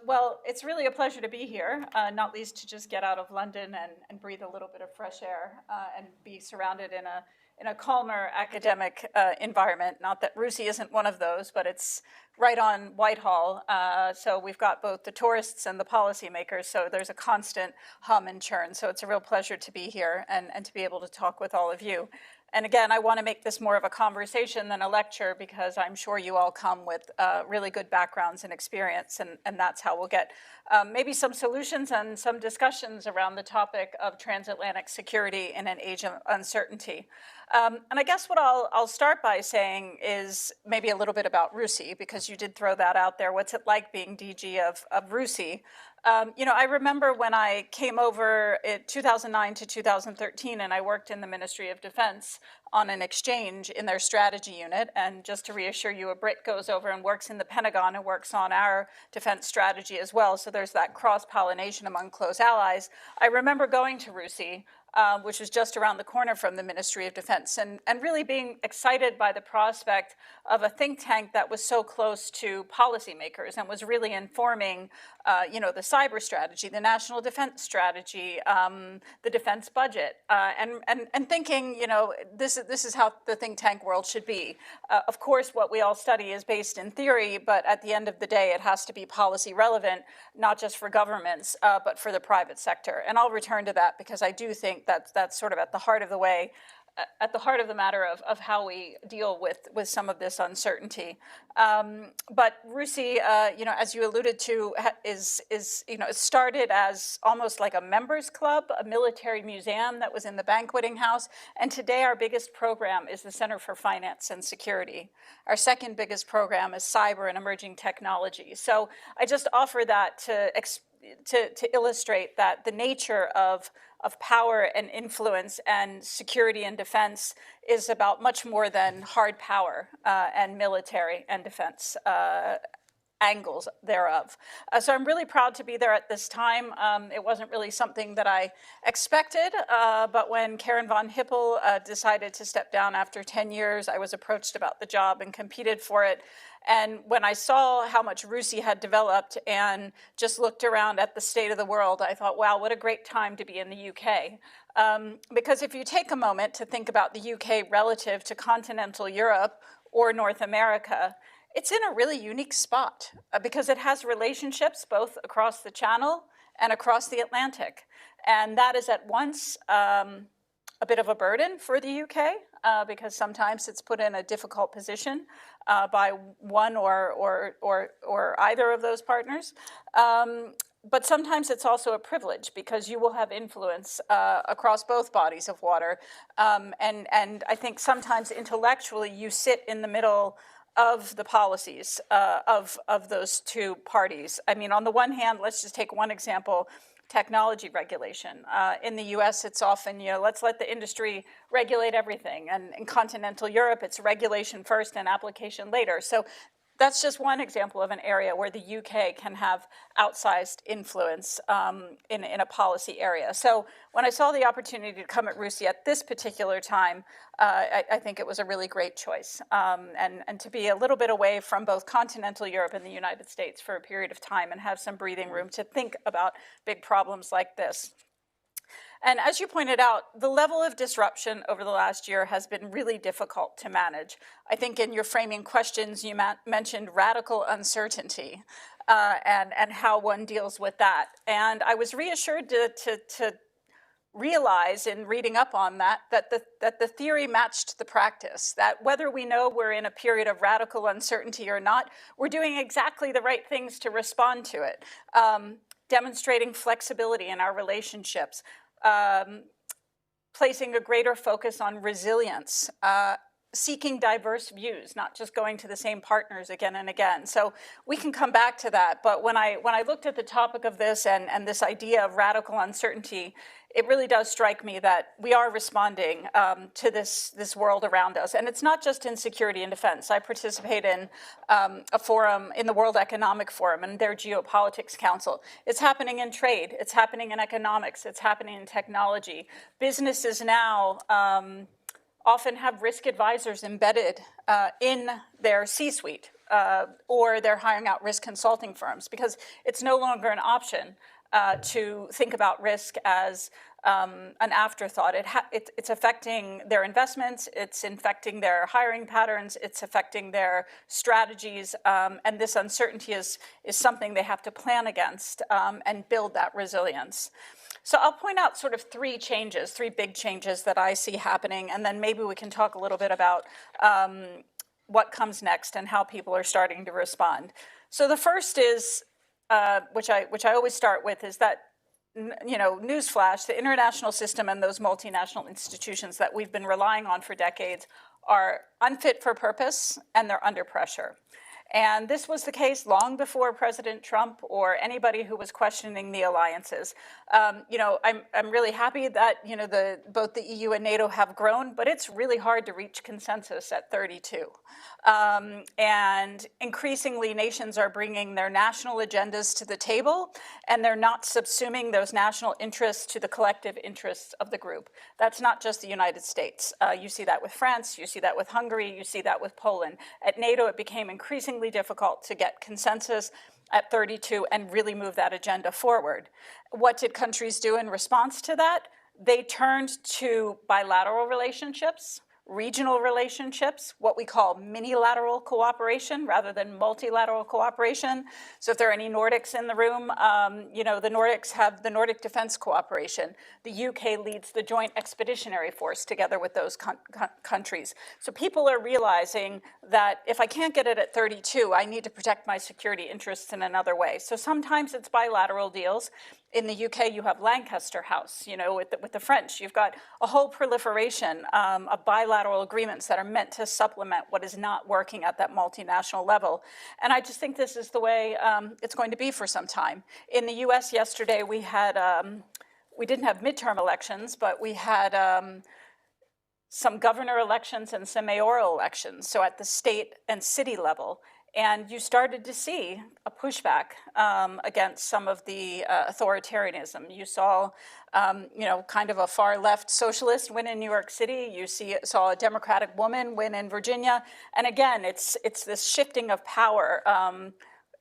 Well, it's really a pleasure to be here, not least to just get out of London and breathe a little bit of fresh air and be surrounded in a calmer academic environment. Not that RUSI isn't one of those, but it's right on Whitehall. So we've got both the tourists and the policymakers, so there's a constant hum and churn. So it's a real pleasure to be here and to be able to talk with all of you. And again, I want to make this more of a conversation than a lecture because I'm sure you all come with really good backgrounds and experience, and that's how we'll get maybe some solutions and some discussions around the topic of transatlantic security in an age of uncertainty. And I guess what I'll start by saying is maybe a little bit about RUSI, because you did throw that out there. What's it like being DG of RUSI? I remember when I came over in 2009 to 2013, and I worked in the Ministry of Defense on an exchange in their strategy unit. And just to reassure you, a Brit goes over and works in the Pentagon and works on our defense strategy as well. So there's that cross-pollination among close allies. I remember going to RUSI, which was just around the corner from the Ministry of Defense, and really being excited by the prospect of a think tank that was so close to policymakers and was really informing, the cyber strategy, the national defense strategy, the defense budget, and thinking, this is how the think tank world should be. Of course, what we all study is based in theory, but at the end of the day, it has to be policy relevant, not just for governments, but for the private sector. And I'll return to that because I do think that's sort of at the heart of the matter of how we deal with some of this uncertainty. But RUSI, as you alluded to, is it started as almost like a members club, a military museum that was in the banqueting house. And today our biggest program is the Center for Finance and Security. Our second biggest program is cyber and emerging technology. So I just offer that to illustrate that the nature of power and influence and security and defense is about much more than hard power and military and defense angles thereof. So I'm really proud to be there at this time. It wasn't really something that I expected, but when Karen von Hippel decided to step down after 10 years, I was approached about the job and competed for it. And when I saw how much RUSI had developed and just looked around at the state of the world, I thought, wow, what a great time to be in the UK. Because if you take a moment to think about the UK relative to continental Europe or North America, it's in a really unique spot because it has relationships both across the Channel and across the Atlantic. And that is at once a bit of a burden for the UK because sometimes it's put in a difficult position by one or either of those partners. But sometimes it's also a privilege because you will have influence across both bodies of water. And I think sometimes intellectually you sit in the middle of the policies of those two parties. I mean, on the one hand, let's just take one example, technology regulation. In the US, it's often, let's let the industry regulate everything. And in continental Europe, it's regulation first and application later. So that's just one example of an area where the UK can have outsized influence in a policy area. So when I saw the opportunity to come at RUSI at this particular time, I think it was a really great choice. And to be a little bit away from both continental Europe and the United States for a period of time and have some breathing room to think about big problems like this. And as you pointed out, the level of disruption over the last year has been really difficult to manage. I think in your framing questions, you mentioned radical uncertainty and how one deals with that. And I was reassured to realize in reading up on that the theory matched the practice, that whether we know we're in a period of radical uncertainty or not, we're doing exactly the right things to respond to it, demonstrating flexibility in our relationships, placing a greater focus on resilience, seeking diverse views, not just going to the same partners again and again. So we can come back to that. But when I looked at the topic of this and this idea of radical uncertainty, it really does strike me that we are responding to this world around us. And it's not just in security and defense. I participate in a forum, in the World Economic Forum and their Geopolitics Council. It's happening in trade. It's happening in economics. It's happening in technology. Businesses now often have risk advisors embedded in their C-suite. or they're hiring out risk consulting firms, because it's no longer an option to think about risk as an afterthought. It's affecting their investments, it's infecting their hiring patterns, it's affecting their strategies, and this uncertainty is something they have to plan against and build that resilience. So I'll point out sort of three big changes that I see happening, and then maybe we can talk a little bit about what comes next and how people are starting to respond. So the first is, which I always start with, is that, newsflash, the international system and those multinational institutions that we've been relying on for decades are unfit for purpose, and they're under pressure. And this was the case long before President Trump or anybody who was questioning the alliances. I'm really happy that both the EU and NATO have grown, but it's really hard to reach consensus at 32. And increasingly, nations are bringing their national agendas to the table, and they're not subsuming those national interests to the collective interests of the group. That's not just the United States. You see that with France, you see that with Hungary, you see that with Poland. At NATO, it became increasingly difficult to get consensus at 32 and really move that agenda forward. What did countries do in response to that? They turned to bilateral relationships, regional relationships, what we call minilateral cooperation rather than multilateral cooperation. So if there are any Nordics in the room, the Nordics have the Nordic Defense Cooperation. The UK leads the Joint Expeditionary Force together with those countries. So people are realizing that if I can't get it at 32, I need to protect my security interests in another way. So sometimes it's bilateral deals. In the UK, you have Lancaster House, with the French. You've got a whole proliferation of bilateral agreements that are meant to supplement what is not working at that multinational level. And I just think this is the way it's going to be for some time. In the US yesterday, we didn't have midterm elections, but we had some governor elections and some mayoral elections, so at the state and city level. And you started to see a pushback against some of the authoritarianism. You saw, kind of a far-left socialist win in New York City. You saw a Democratic woman win in Virginia. And again, it's this shifting of power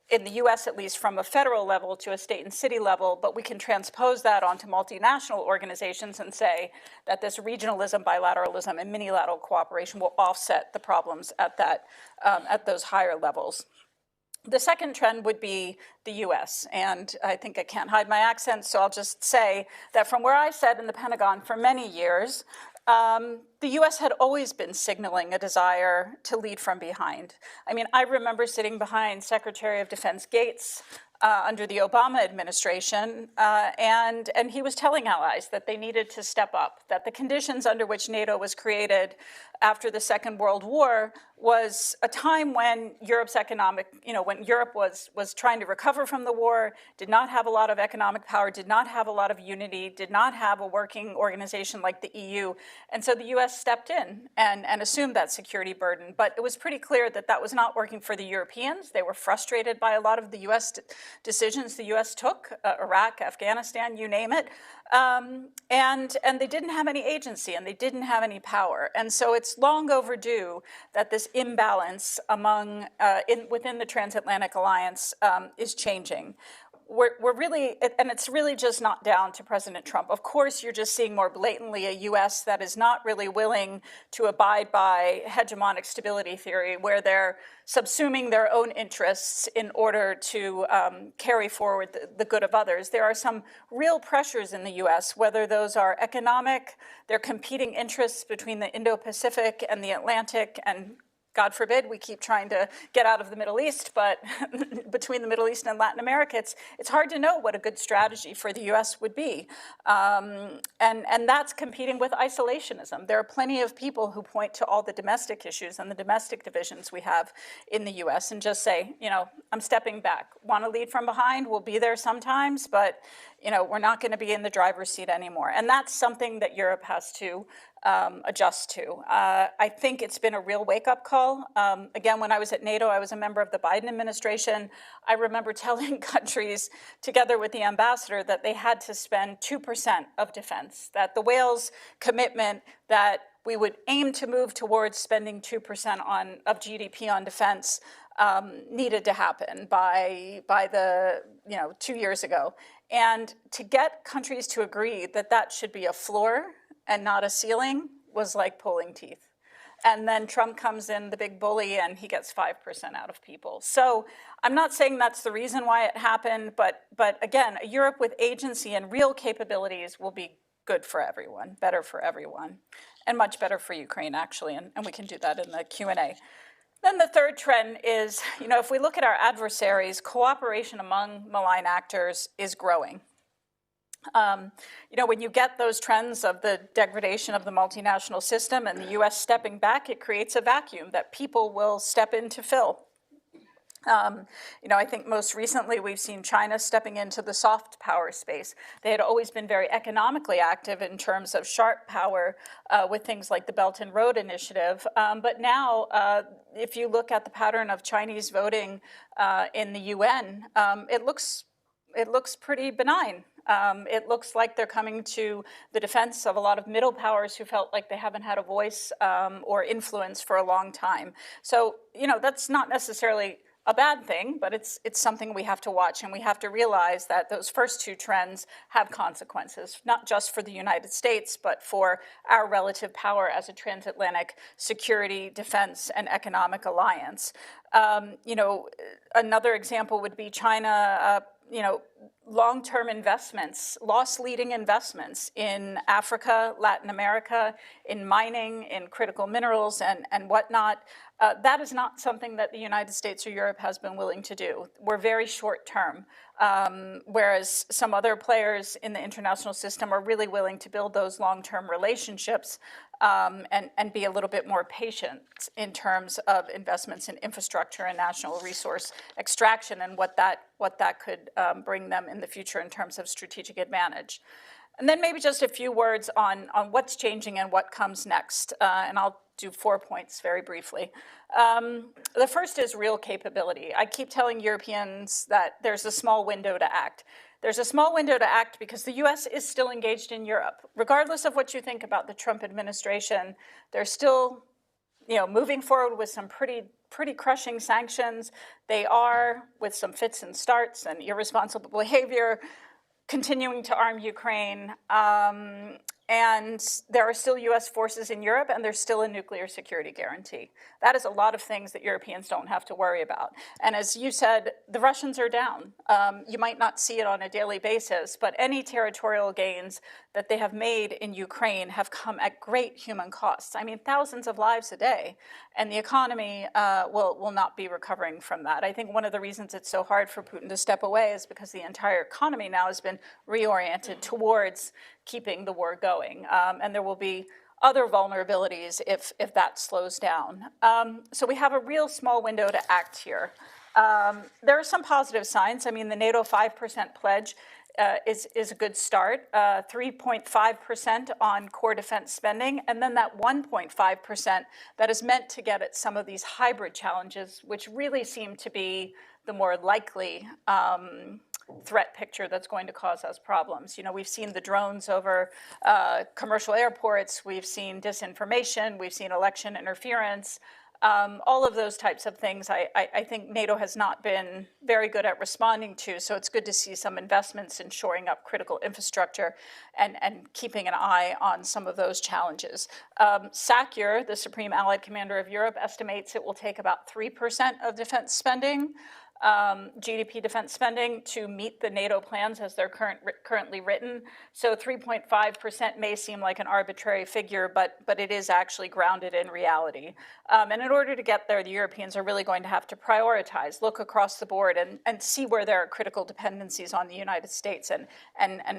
in the US, at least, from a federal level to a state and city level, but we can transpose that onto multinational organizations and say that this regionalism, bilateralism, and minilateral cooperation will offset the problems at those higher levels. The second trend would be the US, and I think I can't hide my accent, so I'll just say that from where I sat in the Pentagon for many years, the US had always been signaling a desire to lead from behind. I mean, I remember sitting behind Secretary of Defense Gates under the Obama administration, and he was telling allies that they needed to step up, that the conditions under which NATO was created after the Second World War was a time when Europe's when Europe was trying to recover from the war, did not have a lot of economic power, did not have a lot of unity, did not have a working organization like the EU. And so the US stepped in and assumed that security burden. But it was pretty clear that that was not working for the Europeans. They were frustrated by a lot of the US decisions the US took, Iraq, Afghanistan, you name it. And they didn't have any agency and they didn't have any power. And so it's long overdue that this imbalance within the Transatlantic Alliance is changing. We're really, and it's really just not down to President Trump. Of course, you're just seeing more blatantly a US that is not really willing to abide by hegemonic stability theory, where they're subsuming their own interests in order to carry forward the good of others. There are some real pressures in the US, whether those are economic, they're competing interests between the Indo-Pacific and the Atlantic, and God forbid we keep trying to get out of the Middle East, but between the Middle East and Latin America, it's hard to know what a good strategy for the US would be. And that's competing with isolationism. There are plenty of people who point to all the domestic issues and the domestic divisions we have in the US and just say, I'm stepping back. Want to lead from behind? We'll be there sometimes, but we're not going to be in the driver's seat anymore. And that's something that Europe has to adjust to. I think it's been a real wake-up call. Again, when I was at NATO, I was a member of the Biden administration. I remember telling countries, together with the ambassador, that they had to spend 2% of defense, that the Wales commitment that we would aim to move towards spending 2% of GDP on defense needed to happen by the 2 years ago. And to get countries to agree that that should be a floor and not a ceiling was like pulling teeth. And then Trump comes in, the big bully, and he gets 5% out of people. So I'm not saying that's the reason why it happened, but again, a Europe with agency and real capabilities will be good for everyone, better for everyone, and much better for Ukraine, actually, and we can do that in the Q&A. Then the third trend is, if we look at our adversaries, cooperation among malign actors is growing. When you get those trends of the degradation of the multinational system and the US stepping back, it creates a vacuum that people will step in to fill. I think most recently we've seen China stepping into the soft power space. They had always been very economically active in terms of sharp power with things like the Belt and Road Initiative. But now, if you look at the pattern of Chinese voting in the UN, it looks pretty benign. It looks like they're coming to the defense of a lot of middle powers who felt like they haven't had a voice or influence for a long time. So, that's not necessarily a bad thing, but it's something we have to watch, and we have to realize that those first two trends have consequences, not just for the United States, but for our relative power as a transatlantic security, defense, and economic alliance. Another example would be China, long-term investments, loss-leading investments in Africa, Latin America, in mining, in critical minerals, and whatnot. That is not something that the United States or Europe has been willing to do. We're very short-term, whereas some other players in the international system are really willing to build those long-term relationships and be a little bit more patient in terms of investments in infrastructure and national resource extraction and what that could bring them in the future in terms of strategic advantage. And then maybe just a few words on what's changing and what comes next, and I'll do 4 points very briefly. The first is real capability. I keep telling Europeans that there's a small window to act. There's a small window to act because the US is still engaged in Europe. Regardless of what you think about the Trump administration, they're still moving forward with some pretty crushing sanctions. They are, with some fits and starts and irresponsible behavior, continuing to arm Ukraine. And there are still US forces in Europe, and there's still a nuclear security guarantee. That is a lot of things that Europeans don't have to worry about. And as you said, the Russians are down. You might not see it on a daily basis, but any territorial gains that they have made in Ukraine have come at great human costs. I mean, thousands of lives a day, and the economy will not be recovering from that. I think one of the reasons it's so hard for Putin to step away is because the entire economy now has been reoriented towards keeping the war going. And there will be other vulnerabilities if that slows down. So we have a real small window to act here. There are some positive signs. I mean, the NATO 5% pledge is a good start, 3.5% on core defense spending, and then that 1.5% that is meant to get at some of these hybrid challenges, which really seem to be the more likely threat picture that's going to cause us problems. We've seen the drones over commercial airports, we've seen disinformation, we've seen election interference, all of those types of things I think NATO has not been very good at responding to, so it's good to see some investments in shoring up critical infrastructure and keeping an eye on some of those challenges. SACEUR, the Supreme Allied Commander of Europe, estimates it will take about 3% of defense spending, GDP defense spending, to meet the NATO plans as they're currently written. So 3.5% may seem like an arbitrary figure, but it is actually grounded in reality. And in order to get there, the Europeans are really going to have to prioritize, look across the board, and see where there are critical dependencies on the United States and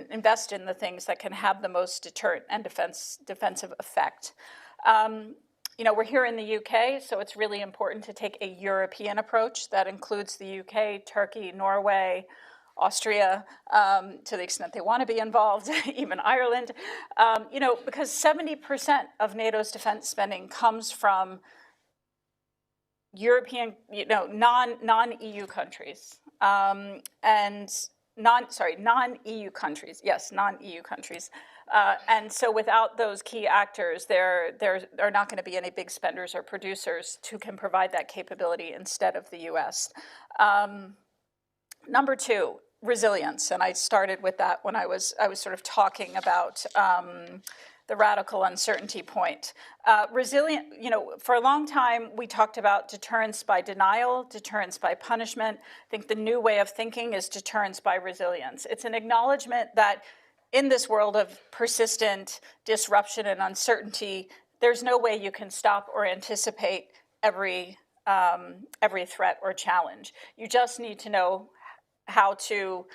invest in the things that can have the most deterrent and defensive effect. We're here in the UK, so it's really important to take a European approach. That includes the UK, Turkey, Norway, Austria, to the extent they want to be involved, even Ireland, because 70% of NATO's defense spending comes from European, non-EU countries, non-EU countries, yes, non-EU countries. And so without those key actors, there are not going to be any big spenders or producers who can provide that capability instead of the US. Number two, resilience. And I started with that when I was sort of talking about the radical uncertainty point. Resilient, for a long time, we talked about deterrence by denial, deterrence by punishment. I think the new way of thinking is deterrence by resilience. It's an acknowledgement that in this world of persistent disruption and uncertainty, there's no way you can stop or anticipate every threat or challenge. You just need to know how to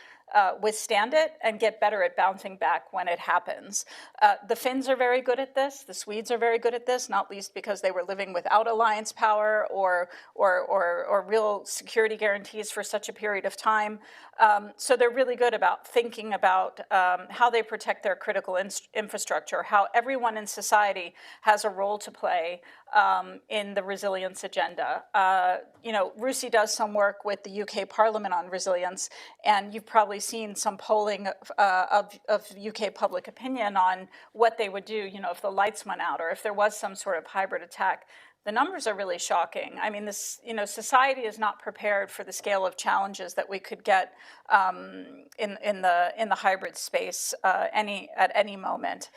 withstand it and get better at bouncing back when it happens. The Finns are very good at this. The Swedes are very good at this, not least because they were living without alliance power or real security guarantees for such a period of time. So they're really good about thinking about how they protect their critical infrastructure, how everyone in society has a role to play in the resilience agenda. RUSI does some work with the UK Parliament on resilience, and you've probably seen some polling of UK public opinion on what they would do, if the lights went out or if there was some sort of hybrid attack. The numbers are really shocking. I mean, society is not prepared for the scale of challenges that we could get in the hybrid space at any moment.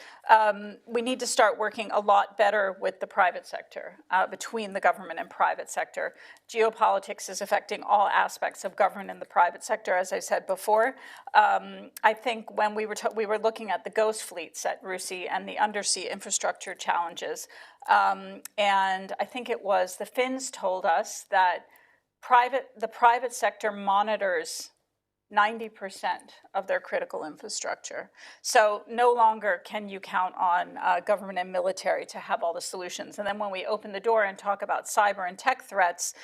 We need to start working a lot better with the private sector, between the government and private sector. Geopolitics is affecting all aspects of government and the private sector, as I said before. I think when we were looking at the ghost fleets at RUSI and the undersea infrastructure challenges, and I think it was the Finns told us that the private sector monitors 90% of their critical infrastructure. So no longer can you count on government and military to have all the solutions. And then when we open the door and talk about cyber and tech threats,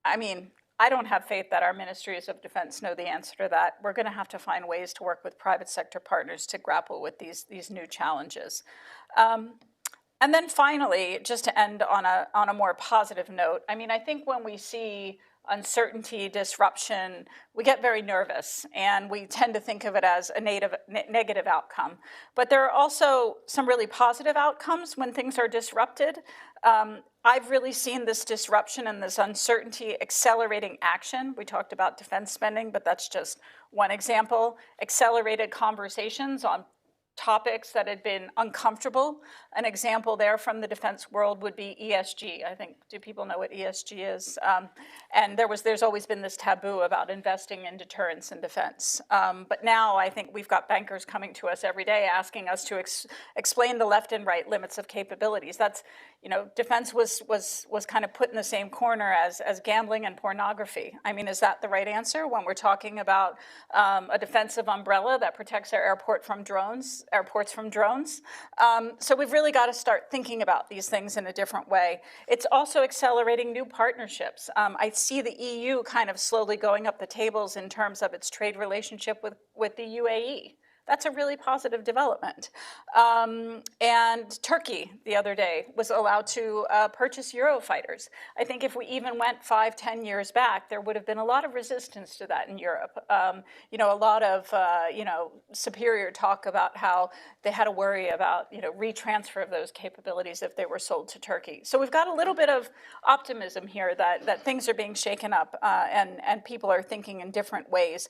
I mean, I don't have faith that our ministries of defense know the answer to that. We're going to have to find ways to work with private sector partners to grapple with these new challenges. And then finally, just to end on a more positive note, I mean, I think when we see uncertainty, disruption, we get very nervous, and we tend to think of it as a negative outcome. But there are also some really positive outcomes when things are disrupted. I've really seen this disruption and this uncertainty accelerating action. We talked about defense spending, but that's just one example. Accelerated conversations on topics that had been uncomfortable. An example there from the defense world would be ESG. I think, do people know what ESG is? And there's always been this taboo about investing in deterrence and defense. But now I think we've got bankers coming to us every day asking us to explain the left and right limits of capabilities. That's, defense was kind of put in the same corner as gambling and pornography. I mean, is that the right answer when we're talking about a defensive umbrella that protects our airports from drones? So we've really got to start thinking about these things in a different way. It's also accelerating new partnerships. I see the EU kind of slowly going up the tables in terms of its trade relationship with the UAE. That's a really positive development. And Turkey, the other day, was allowed to purchase Eurofighters. I think if we even went 5-10 years back, there would have been a lot of resistance to that in Europe. A lot of, superior talk about how they had to worry about, retransfer of those capabilities if they were sold to Turkey. So we've got a little bit of optimism here that things are being shaken up and people are thinking in different ways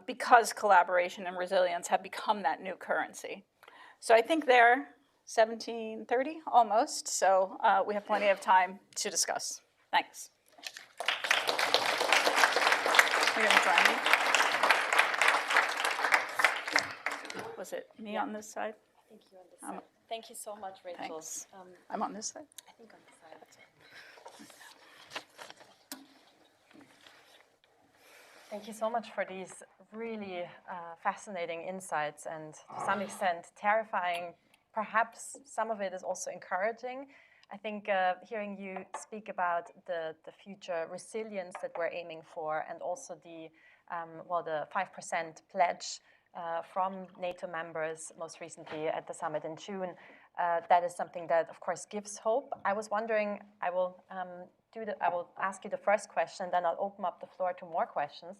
because collaboration and resilience have become that new currency. So I think they're 17:30 almost, so we have plenty of time to discuss. Thanks. You're going to join me? Was it me on this side? I think you're on this side. Thank you so much, Rachel. Thanks. I'm on this side? I think on this side. Thank you so much for these really fascinating insights and, to some extent, terrifying. Perhaps some of it is also encouraging. I think hearing you speak about the future resilience that we're aiming for, and also the 5% pledge from NATO members, most recently at the summit in June, that is something that, of course, gives hope. I was wondering, I will ask you the first question, then I'll open up the floor to more questions.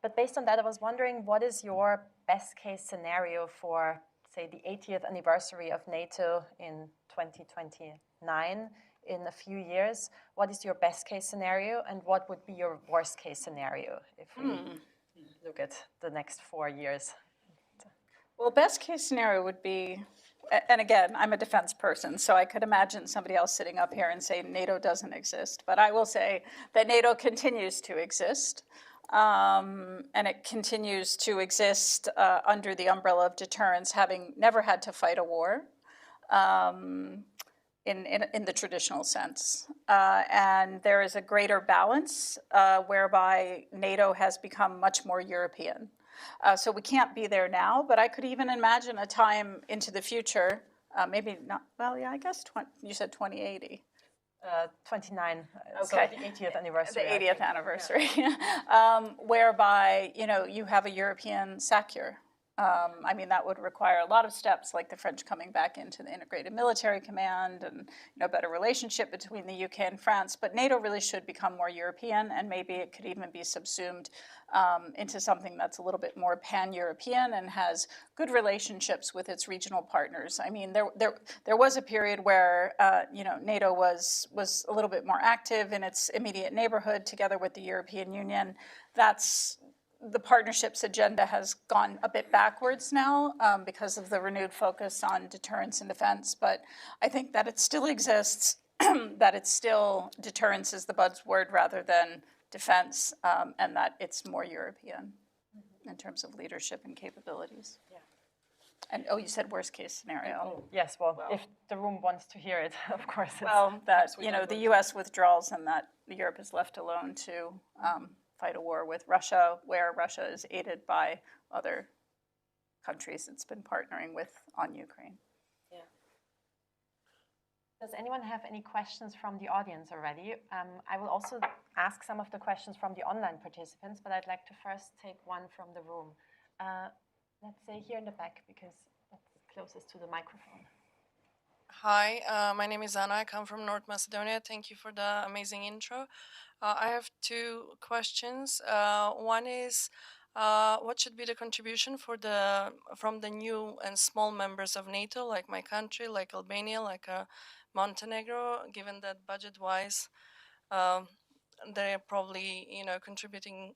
But based on that, I was wondering, what is your best case scenario for say, the 80th anniversary of NATO in 2029, in a few years. What is your best case scenario, and what would be your worst case scenario if we look at the next 4 years? Well, best case scenario would be, and again, I'm a defense person, so I could imagine somebody else sitting up here and saying NATO doesn't exist. But I will say that NATO continues to exist, and it continues to exist under the umbrella of deterrence, having never had to fight a war in the traditional sense. And there is a greater balance whereby NATO has become much more European. So we can't be there now, but I could even imagine a time into the future, maybe not, well, yeah, I guess you said 2080. 29, okay. So the 80th anniversary. The 80th anniversary, yeah. Whereby, you have a European SACEUR. I mean, that would require a lot of steps, like the French coming back into the integrated military command and better relationship between the UK and France. But NATO really should become more European, and maybe it could even be subsumed into something that's a little bit more pan-European and has good relationships with its regional partners. I mean, there was a period where NATO was a little bit more active in its immediate neighborhood together with the European Union. The partnerships agenda has gone a bit backwards now because of the renewed focus on deterrence and defense. But I think that it still exists, that it's still deterrence is the buzzword rather than defense, and that it's more European in terms of leadership and capabilities. Yeah. And you said worst case scenario. Yes, well, if the room wants to hear it, of course. Well, that the U.S. withdrawals and that Europe is left alone to fight a war with Russia, where Russia is aided by other countries it's been partnering with on Ukraine. Yeah. Does anyone have any questions from the audience already? I will also ask some of the questions from the online participants, but I'd like to first take one from the room. Let's say here in the back, because that's closest to the microphone. Hi, my name is Anna. I come from North Macedonia. Thank you for the amazing intro. I have two questions. One is, what should be the contribution from the new and small members of NATO, like my country, like Albania, like Montenegro, given that budget-wise, they're probably contributing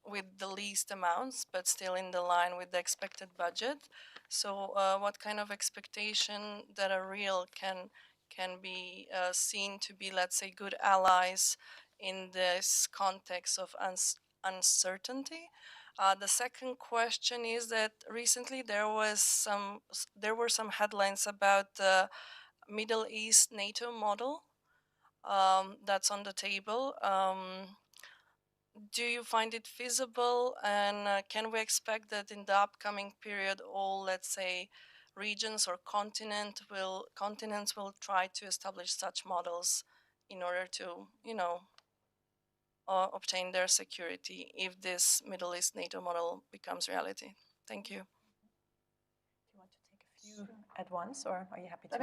with the least amounts, but still in the line with the expected budget. So what kind of expectation that are real can be seen to be, let's say, good allies in this context of uncertainty? The second question is that recently there were some headlines about the Middle East NATO model that's on the table. Do you find it feasible, and can we expect that in the upcoming period all, let's say, regions or continents will try to establish such models in order to, obtain their security if this Middle East NATO model becomes reality? Thank you. Do you want to take a few at once, or are you happy to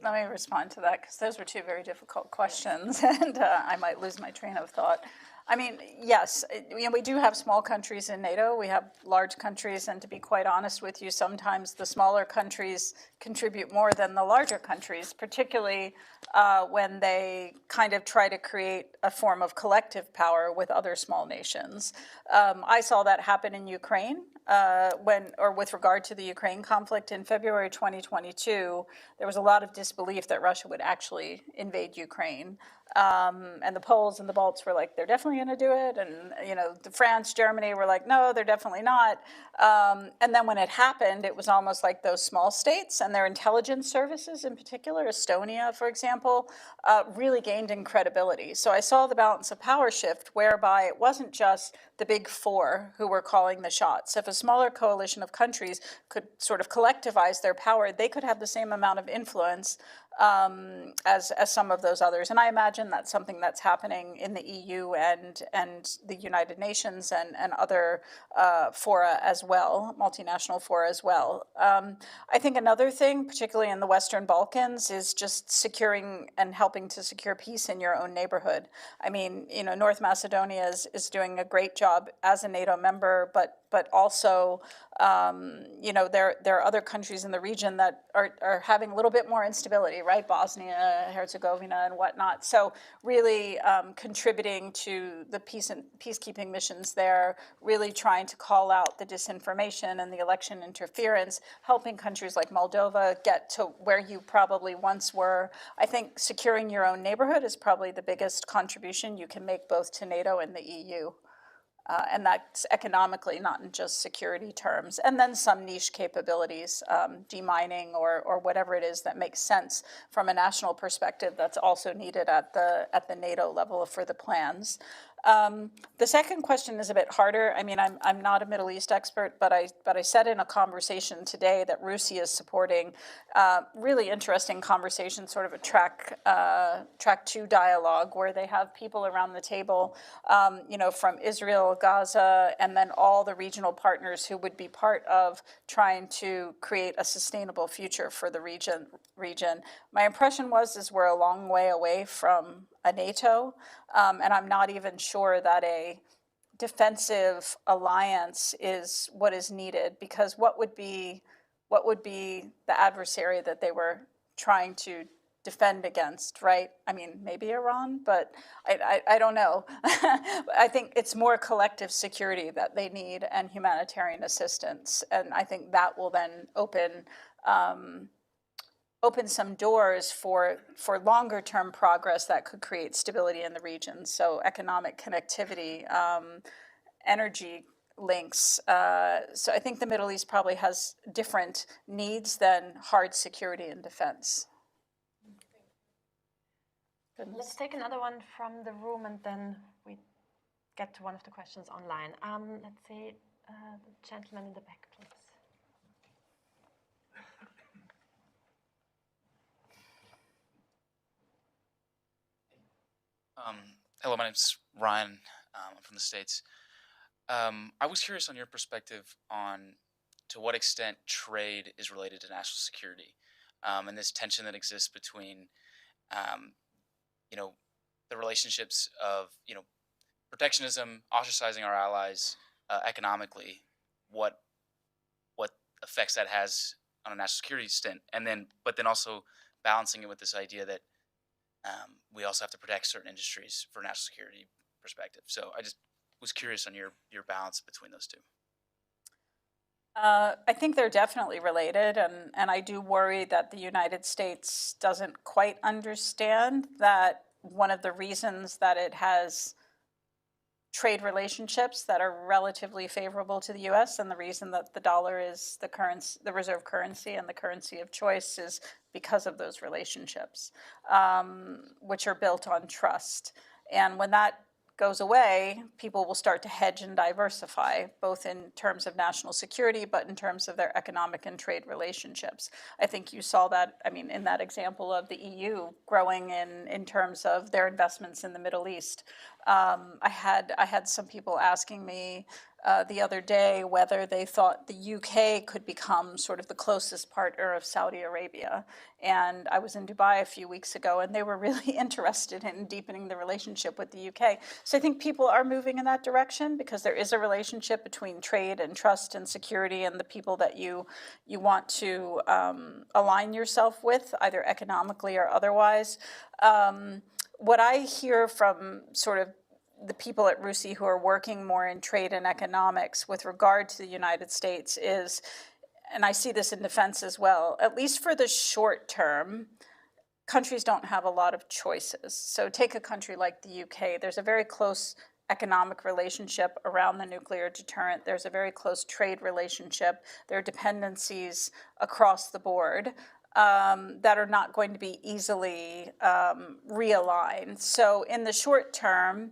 Let me respond to that, because those were two very difficult questions, and I might lose my train of thought. I mean, yes, we do have small countries in NATO. We have large countries, and to be quite honest with you, sometimes the smaller countries contribute more than the larger countries, particularly when they kind of try to create a form of collective power with other small nations. I saw that happen in Ukraine. With regard to the Ukraine conflict in February 2022, there was a lot of disbelief that Russia would actually invade Ukraine. And the Poles and the Balts were like, they're definitely going to do it. And, France, Germany were like, no, they're definitely not. And then when it happened, it was almost like those small states and their intelligence services in particular, Estonia, for example, really gained in credibility. So I saw the balance of power shift, whereby it wasn't just the big four who were calling the shots. If a smaller coalition of countries could sort of collectivize their power, they could have the same amount of influence as some of those others. And I imagine that's something that's happening in the EU and the United Nations and other fora as well, multinational fora as well. I think another thing, particularly in the Western Balkans, is just securing and helping to secure peace in your own neighborhood. I mean, North Macedonia is doing a great job as a NATO member, but also You know, there are other countries in the region that are having a little bit more instability, right? Bosnia, Herzegovina, and whatnot. So really contributing to the peacekeeping missions there, really trying to call out the disinformation and the election interference, helping countries like Moldova get to where you probably once were. I think securing your own neighborhood is probably the biggest contribution you can make both to NATO and the EU. And that's economically, not in just security terms. And then some niche capabilities, demining or whatever it is that makes sense from a national perspective that's also needed at the NATO level for the plans. The second question is a bit harder. I mean, I'm not a Middle East expert, but I said in a conversation today that RUSI is supporting really interesting conversation, sort of a track 2 dialogue, where they have people around the table, you know, from Israel, Gaza, and then all the regional partners who would be part of trying to create a sustainable future for the region. My impression is we're a long way away from a NATO, and I'm not even sure that a defensive alliance is what is needed, because what would be the adversary that they were trying to defend against, right? I mean, maybe Iran, but I don't know. I think it's more collective security that they need and humanitarian assistance, and I think that will then open some doors for longer term progress that could create stability in the region. So economic connectivity, energy links. So I think the Middle East probably has different needs than hard security and defense. Let's take another one from the room, and then we get to one of the questions online. Let's see, the gentleman in the back, please. Hello, my name's Ryan. I'm from the States. I was curious on your perspective on to what extent trade is related to national security, and this tension that exists between, you know, the relationships of, you know, protectionism, ostracizing our allies economically, what effects that has on a national security stint, and then but then also balancing it with this idea that we also have to protect certain industries for national security perspective. So I just was curious on your balance between those two. I think they're definitely related, and I do worry that the United States doesn't quite understand that one of the reasons that it has trade relationships that are relatively favorable to the U.S. and the reason that the dollar is the reserve currency and the currency of choice is because of those relationships, which are built on trust. And when that goes away, people will start to hedge and diversify, both in terms of national security, but in terms of their economic and trade relationships. I think you saw that, I mean, in that example of the EU growing in terms of their investments in the Middle East. I had some people asking me the other day whether they thought the UK could become sort of the closest partner of Saudi Arabia. And I was in Dubai a few weeks ago, and they were really interested in deepening the relationship with the UK. So I think people are moving in that direction because there is a relationship between trade and trust and security and the people that you want to align yourself with, either economically or otherwise. What I hear from sort of the people at RUSI who are working more in trade and economics with regard to the United States is, and I see this in defense as well, at least for the short term, countries don't have a lot of choices. So take a country like the UK. There's a very close economic relationship around the nuclear deterrent. There's a very close trade relationship. There are dependencies across the board that are not going to be easily realigned. So in the short term,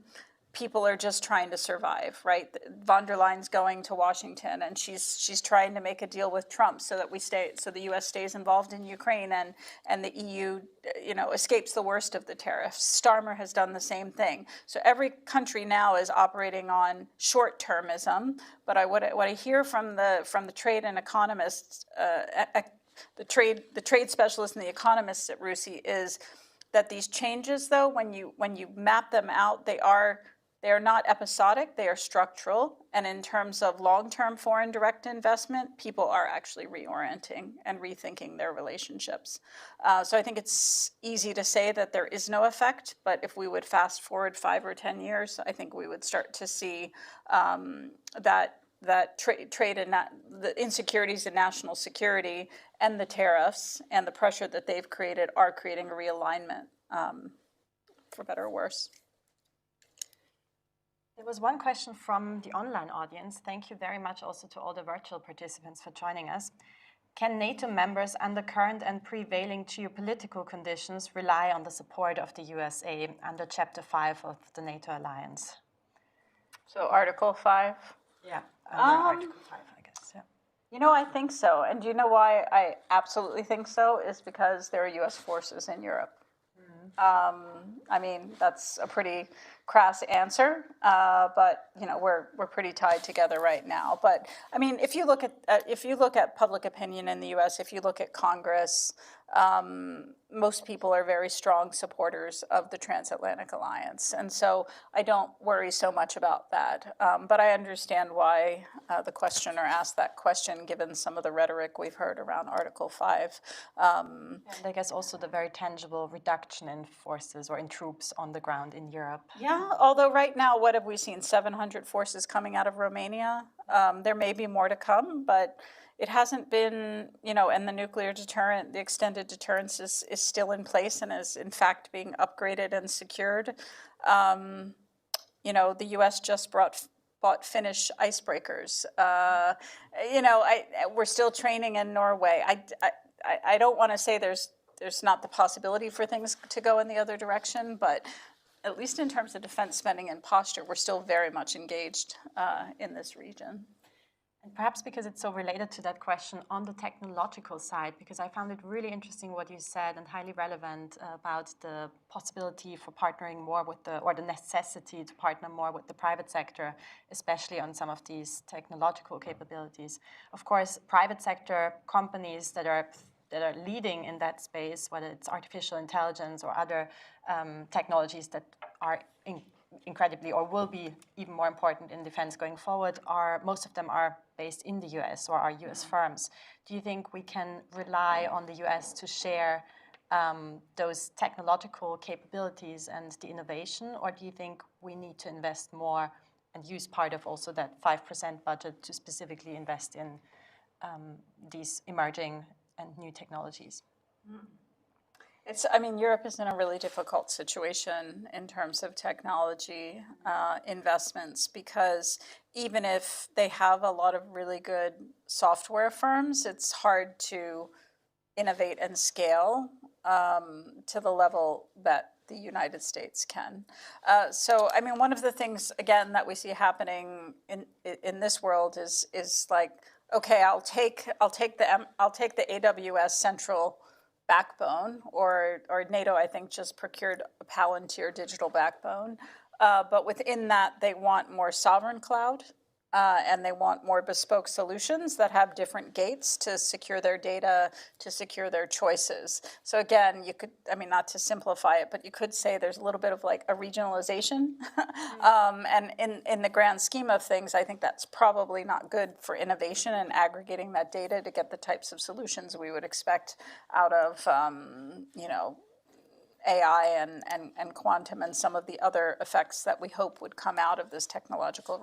people are just trying to survive, right? Von der Leyen's going to Washington, and she's trying to make a deal with Trump so that the U.S. stays involved in Ukraine, and the EU, escapes the worst of the tariffs. Starmer has done the same thing. So every country now is operating on short-termism. But what I hear from the trade and economists, the trade specialists and the economists at RUSI is that these changes, though, when you map them out, they are They are not episodic, they are structural. And in terms of long-term foreign direct investment, people are actually reorienting and rethinking their relationships. So I think it's easy to say that there is no effect, but if we would fast forward 5 or 10 years, I think we would start to see that trade and the insecurities in national security and the tariffs and the pressure that they've created are creating a realignment, for better or worse. There was one question from the online audience. Thank you very much also to all the virtual participants for joining us. Can NATO members under current and prevailing geopolitical conditions rely on the support of the USA under Chapter 5 of the NATO alliance? So Article 5? Yeah, under Article 5, I guess, yeah. You know, I think so. And do you know why I absolutely think so? Is because there are US forces in Europe. I mean, that's a pretty crass answer, but you know, we're pretty tied together right now. But I mean, if you look at public opinion in the U.S., if you look at Congress, most people are very strong supporters of the Transatlantic Alliance, and so I don't worry so much about that. But I understand why the questioner asked that question, given some of the rhetoric we've heard around Article 5. And I guess also the very tangible reduction in forces or in troops on the ground in Europe. Yeah, although right now, what have we seen? 700 forces coming out of Romania. There may be more to come, but it hasn't been, you know, and the nuclear deterrent, the extended deterrence is still in place and is in fact being upgraded and secured. You know, the U.S. just bought Finnish icebreakers. You know, we're still training in Norway. I don't want to say there's not the possibility for things to go in the other direction, but at least in terms of defense spending and posture, we're still very much engaged in this region. And perhaps because it's so related to that question on the technological side, because I found it really interesting what you said and highly relevant about the possibility for partnering more with or the necessity to partner more with the private sector, especially on some of these technological capabilities. Of course, private sector companies that are leading in that space, whether it's artificial intelligence or other technologies that are incredibly or will be even more important in defense going forward, most of them are based in the US or are US firms. Do you think we can rely on the US to share those technological capabilities and the innovation, or do you think we need to invest more and use part of also that 5% budget to specifically invest in these emerging and new technologies? I mean, Europe is in a really difficult situation in terms of technology investments, because even if they have a lot of really good software firms, it's hard to innovate and scale to the level that the United States can. So, I mean, one of the things, again, that we see happening in this world is like, okay, I'll take the AWS central backbone, or NATO, I think, just procured a Palantir digital backbone. But within that, they want more sovereign cloud, and they want more bespoke solutions that have different gates to secure their data, to secure their choices. So again, you could, I mean, not to simplify it, but you could say there's a little bit of like a regionalization. And in the grand scheme of things, I think that's probably not good for innovation and aggregating that data to get the types of solutions we would expect out of, you know, AI and quantum and some of the other effects that we hope would come out of this technological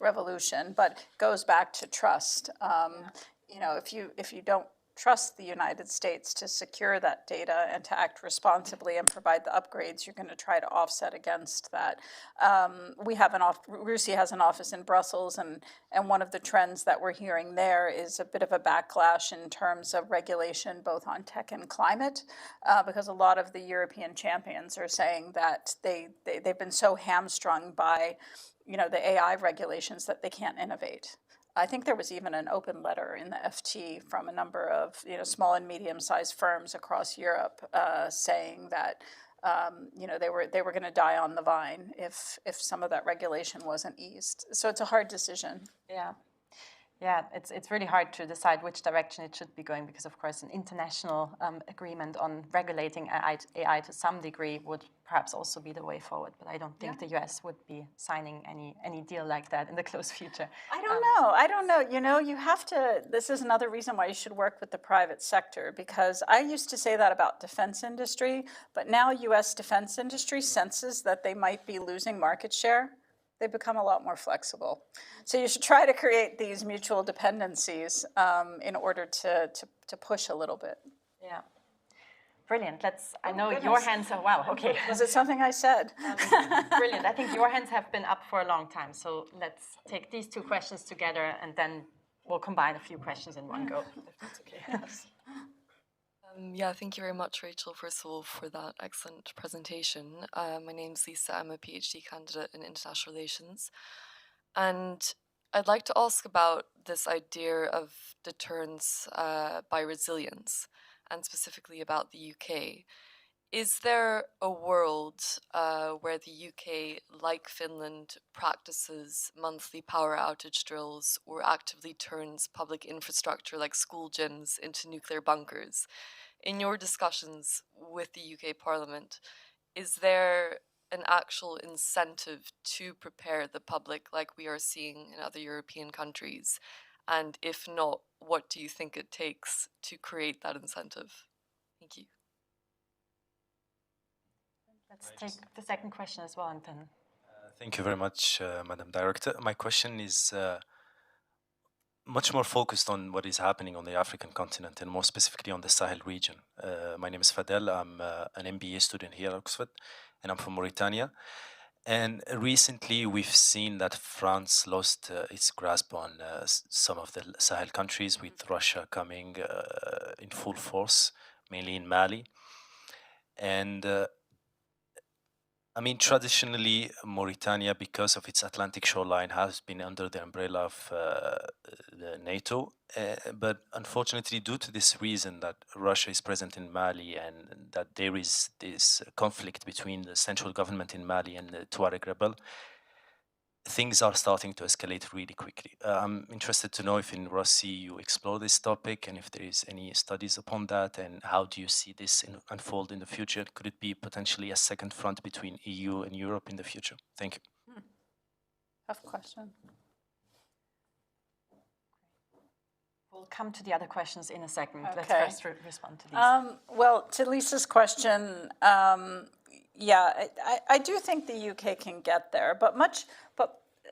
revolution. But it goes back to trust. You know, if you don't trust the United States to secure that data and to act responsibly and provide the upgrades, you're going to try to offset against that. We have RUSI has an office in Brussels, and one of the trends that we're hearing there is a bit of a backlash in terms of regulation, both on tech and climate, because a lot of the European champions are saying that they've been so hamstrung by, you know, the AI regulations that they can't innovate. I think there was even an open letter in the FT from a number of, you know, small and medium-sized firms across Europe saying that, you know, they were going to die on the vine if some of that regulation wasn't eased. So it's a hard decision. Yeah. Yeah, it's really hard to decide which direction it should be going because, of course, an international agreement on regulating AI to some degree would perhaps also be the way forward. But I don't think the US would be signing any deal like that in the close future. I don't know. You know, you have to, this is another reason why you should work with the private sector, because I used to say that about defense industry, but now US defense industry senses that they might be losing market share. They become a lot more flexible. So you should try to create these mutual dependencies in order to push a little bit. Yeah. Brilliant. I know your hands are, wow, okay. Was it something I said? Brilliant. I think your hands have been up for a long time. So let's take these two questions together and then we'll combine a few questions in one go, if that's okay. Yes. Yeah, thank you very much, Rachel, first of all, for that excellent presentation. My name's Lisa. I'm a PhD candidate in international relations. And I'd like to ask about this idea of deterrence by resilience, and specifically about the UK. Is there a world where the UK, like Finland, practices monthly power outage drills or actively turns public infrastructure like school gyms into nuclear bunkers? In your discussions with the UK Parliament, is there an actual incentive to prepare the public like we are seeing in other European countries? And if not, what do you think it takes to create that incentive? Thank you. Let's take the second question as well, and then. Thank you very much, Madam Director. My question is much more focused on what is happening on the African continent and more specifically on the Sahel region. My name is Fadel. I'm an MBA student here at Oxford, and I'm from Mauritania. And recently we've seen that France lost its grasp on some of the Sahel countries, with Russia coming in full force, mainly in Mali. And I mean, traditionally, Mauritania, because of its Atlantic shoreline, has been under the umbrella of the NATO. But unfortunately, due to this reason that Russia is present in Mali and that there is this conflict between the central government in Mali and the Tuareg rebel, things are starting to escalate really quickly. I'm interested to know if in RUSI you explore this topic and if there is any studies upon that, and how do you see this unfold in the future? Could it be potentially a second front between EU and Europe in the future? Thank you. Tough question. We'll come to the other questions in a second. Okay. Let's first respond to these. Well, to Lisa's question, yeah, I do think the UK can get there,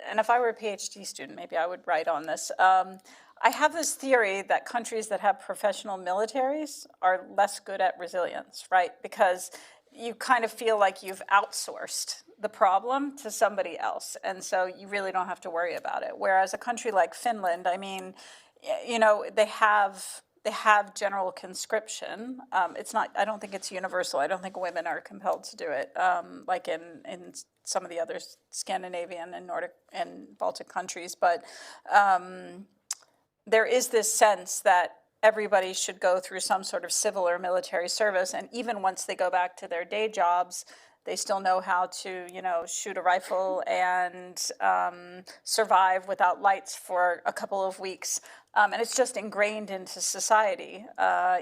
and if I were a PhD student, maybe I would write on this. I have this theory that countries that have professional militaries are less good at resilience, right? Because you kind of feel like you've outsourced the problem to somebody else, and so you really don't have to worry about it. Whereas a country like Finland, I mean, you know, they have general conscription. It's not, I don't think it's universal. I don't think women are compelled to do it, like in some of the other Scandinavian and Nordic and Baltic countries. But there is this sense that everybody should go through some sort of civil or military service. And even once they go back to their day jobs, they still know how to, you know, shoot a rifle and survive without lights for a couple of weeks. And it's just ingrained into society.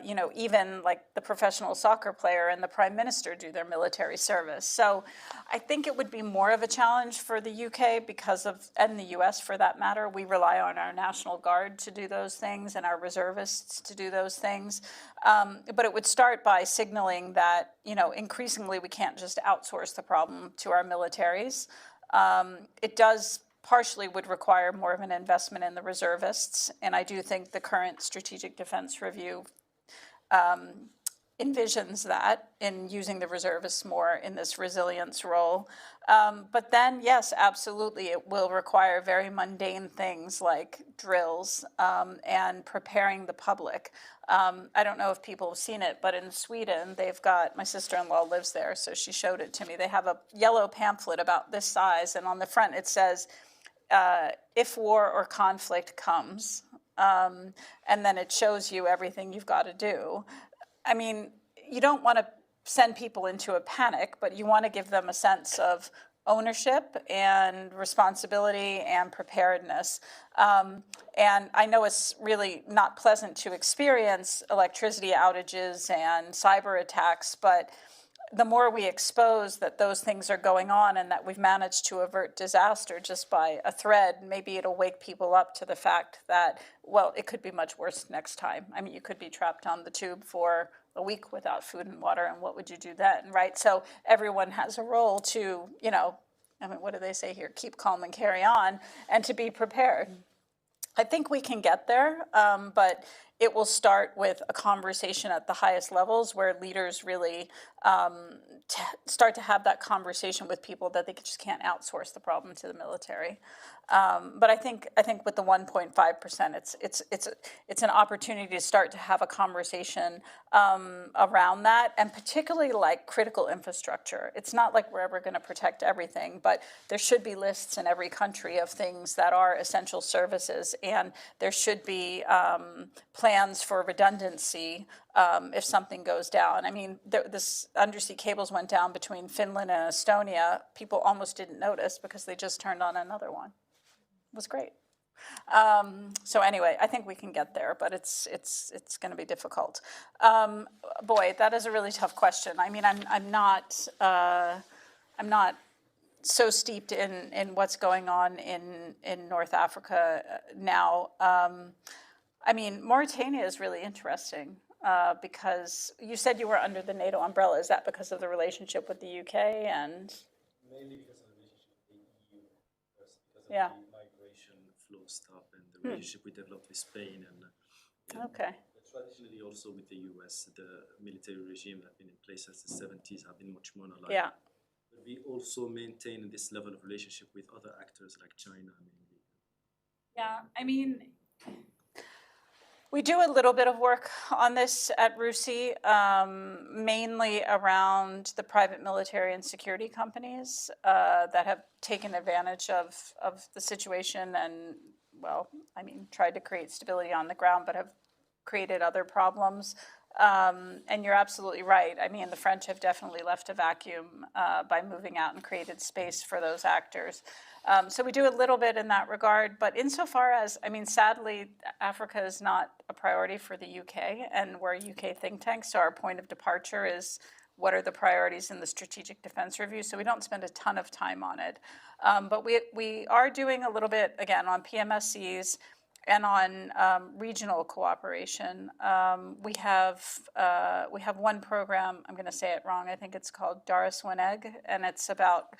You know, even like the professional soccer player and the prime minister do their military service. So I think it would be more of a challenge for the UK because of, and the US for that matter. We rely on our National Guard to do those things and our reservists to do those things. But it would start by signaling that, you know, increasingly we can't just outsource the problem to our militaries. It does partially would require more of an investment in the reservists. And I do think the current Strategic Defense Review envisions that in using the reservists more in this resilience role. But then, yes, absolutely, it will require very mundane things like drills and preparing the public. I don't know if people have seen it, but in Sweden, they've got, my sister-in-law lives there, so she showed it to me. They have a yellow pamphlet about this size, and on the front it says, if war or conflict comes, and then it shows you everything you've got to do. I mean, you don't want to send people into a panic, but you want to give them a sense of, ownership and responsibility and preparedness. And I know it's really not pleasant to experience electricity outages and cyber attacks, but the more we expose that those things are going on and that we've managed to avert disaster just by a thread, maybe it'll wake people up to the fact that, well, it could be much worse next time. I mean, you could be trapped on the tube for a week without food and water, and what would you do then, right? So everyone has a role to, you know, I mean, what do they say here? Keep calm and carry on, and to be prepared. I think we can get there, but it will start with a conversation at the highest levels where leaders really start to have that conversation with people that they just can't outsource the problem to the military. But I think with the 1.5%, it's an opportunity to start to have a conversation around that, and particularly like critical infrastructure. It's not like we're ever going to protect everything, but there should be lists in every country of things that are essential services, and there should be plans for redundancy if something goes down. I mean, this undersea cables went down between Finland and Estonia. People almost didn't notice because they just turned on another one. It was great. So anyway, I think we can get there, but it's going to be difficult. Boy, that is a really tough question. I mean, I'm not so steeped in what's going on in North Africa now. I mean, Mauritania is really interesting because you said you were under the NATO umbrella. Is that because of the relationship with the UK and? Mainly because of the relationship with the EU, because of Yeah. the migration flow stuff and the relationship we developed with Spain and Okay. traditionally also with the US, the military regime that have been in place since the 70s have been much more alike. Yeah. But we also maintain this level of relationship with other actors like China mainly. Yeah, I mean, we do a little bit of work on this at RUSI, mainly around the private military and security companies that have taken advantage of the situation and, well, I mean, tried to create stability on the ground, but have created other problems. And you're absolutely right. I mean, the French have definitely left a vacuum by moving out and created space for those actors. So we do a little bit in that regard, but insofar as, I mean, sadly, Africa is not a priority for the UK, and we're a UK think tank, so our point of departure is what are the priorities in the Strategic Defense Review, so we don't spend a ton of time on it. But we are doing a little bit, again, on PMSCs and on regional cooperation. We have one program, I'm going to say it wrong, I think it's called Daraswaneg, and it's about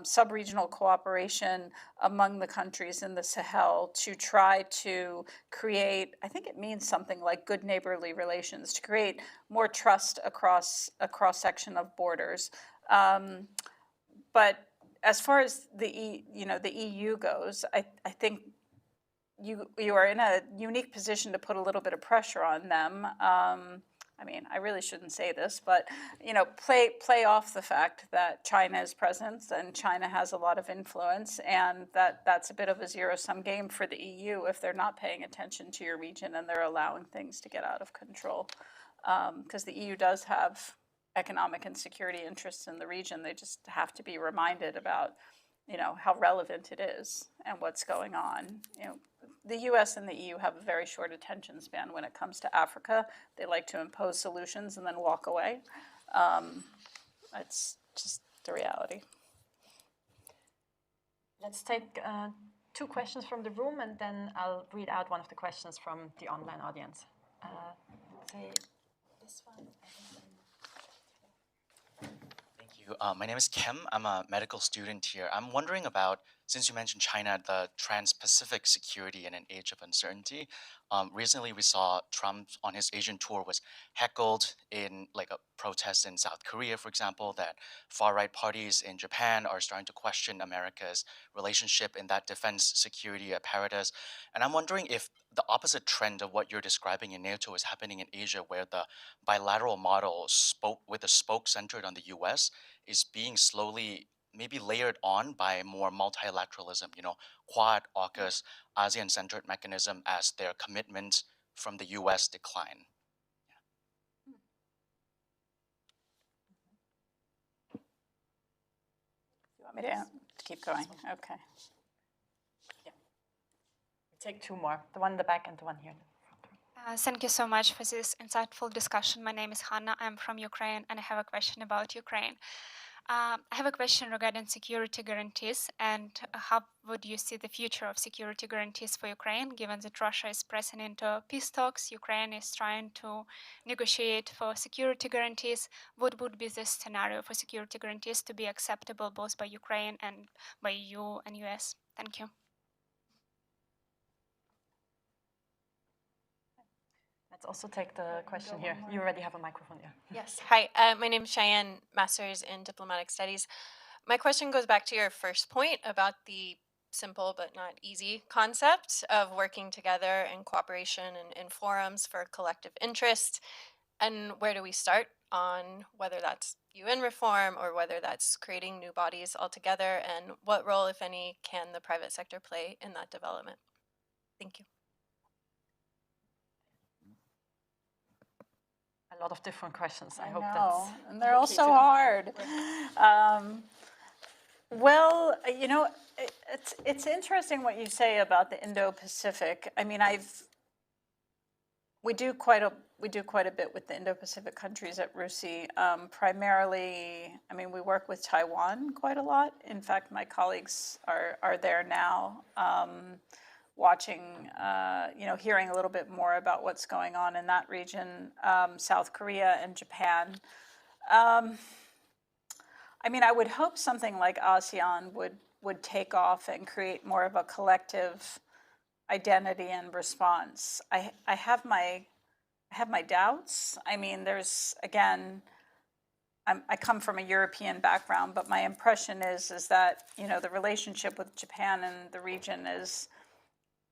sub-regional cooperation among the countries in the Sahel to try to create, I think it means something like good neighborly relations, to create more trust across a cross-section of borders. But as far as the EU goes, I think you are in a unique position to put a little bit of pressure on them. I mean, I really shouldn't say this, but play off the fact that China is present and China has a lot of influence, and that's a bit of a zero-sum game for the EU if they're not paying attention to your region and they're allowing things to get out of control. Because the EU does have economic and security interests in the region. They just have to be reminded about how relevant it is and what's going on. The US and the EU have a very short attention span when it comes to Africa. They like to impose solutions and then walk away. That's just the reality. Let's take 2 questions from the room, and then I'll read out one of the questions from the online audience. Say this one. My name is Kim. I'm a medical student here. I'm wondering about, since you mentioned China, the Trans-Pacific security in an age of uncertainty. Recently, we saw Trump on his Asian tour was heckled in like a protest in South Korea, for example, that far-right parties in Japan are starting to question America's relationship in that defense security apparatus. And I'm wondering if the opposite trend of what you're describing in NATO is happening in Asia, where the bilateral model with a spoke centered on the US is being slowly maybe layered on by more multilateralism, Quad, AUKUS, ASEAN-centered mechanism as their commitment from the US decline. Want me to keep going? Okay. Take two more, the one in the back and the one here. Thank you so much for this insightful discussion. My name is Hanna. I'm from Ukraine, and I have a question about Ukraine. I have a question regarding security guarantees, and how would you see the future of security guarantees for Ukraine, given that Russia is pressing into peace talks, Ukraine is trying to negotiate for security guarantees. What would be the scenario for security guarantees to be acceptable both by Ukraine and by EU and US? Thank you. Let's also take the question here. You already have a microphone, yeah. Yes. Hi, my name is Cheyenne, Master's in Diplomatic Studies. My question goes back to your first point about the simple but not easy concept of working together in cooperation and in forums for collective interest. And where do we start on whether that's UN reform or whether that's creating new bodies altogether, and what role, if any, can the private sector play in that development? Thank you. A lot of different questions. I hope know, that's... and they're all so hard. Well, you know, it's interesting what you say about the Indo-Pacific. I mean, we do quite a bit with the Indo-Pacific countries at RUSI. Primarily, I mean, we work with Taiwan quite a lot. In fact, my colleagues are there now, watching, you know, hearing a little bit more about what's going on in that region, South Korea and Japan. I mean, I would hope something like ASEAN would take off and create more of a collective identity and response. I have my doubts. I mean, there's, again, I come from a European background, but my impression is that, you know, the relationship with Japan and the region is